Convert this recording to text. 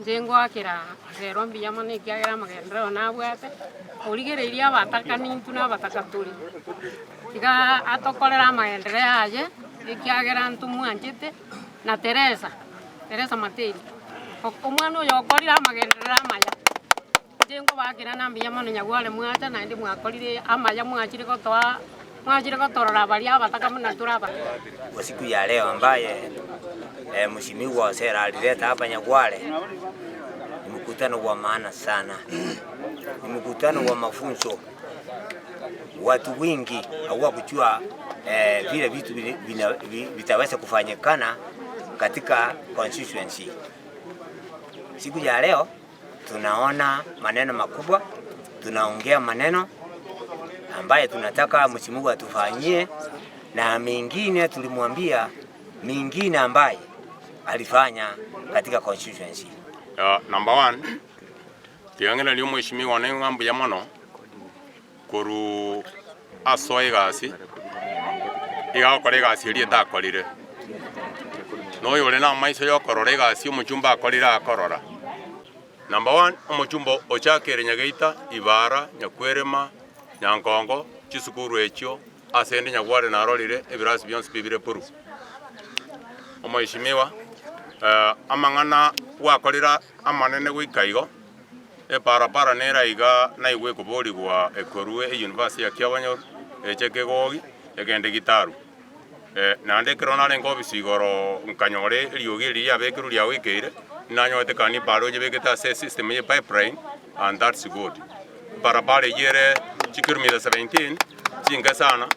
Njengwakira zero mbia mane kiagera magendero na bwate origereria abataka nintu na abataka turi iga atokorera magendero aje ikiagera ntu mwanjete na Teresa Materi omwana uyo okorira magendero amaya njengo bakira na mbia mane nyagwale mwacha na ndi mwakorire amaya mwachire gotorora bali abataka muna turaba kwa siku ya leo ambaye mheshimiwa wa sera alileta hapa Nyagwale. Ni mkutano wa maana sana, ni mkutano wa mafunzo. Watu wengi hawakujua vile vitu vitaweza kufanyikana katika constituency. Siku ya leo tunaona maneno makubwa, tunaongea maneno ambaye tunataka mheshimiwa atufanyie, na mengine tulimwambia mingine ambaye alifanya katika constituency. Number 1 tiangena lyo mheshimiwa ne ngambu ya mono koru asoe gasi iga okore gasi ri ndakorire no yore na maiso yo korore gasi omuchumba akorira akorora. Number 1 omuchumba ochakere Nyageita Ibara Nyakwerema Nyangongo chisukuru ekyo asende Nyagwale narorire ebirasi byonse bibire puru. Omweshimiwa amangana wakorira amanene gwikaigo eparapara nera iga naigwe kuborigwa ekorwe university ya Kiabanyoru echekegogi egende gitaru nande kirona rengo bisigoro nkanyore riogi ya bekiru lya wikeire nanyote kani baro je beketa system ye pipeline and that's good parapara yere chikirumira 17 chinga sana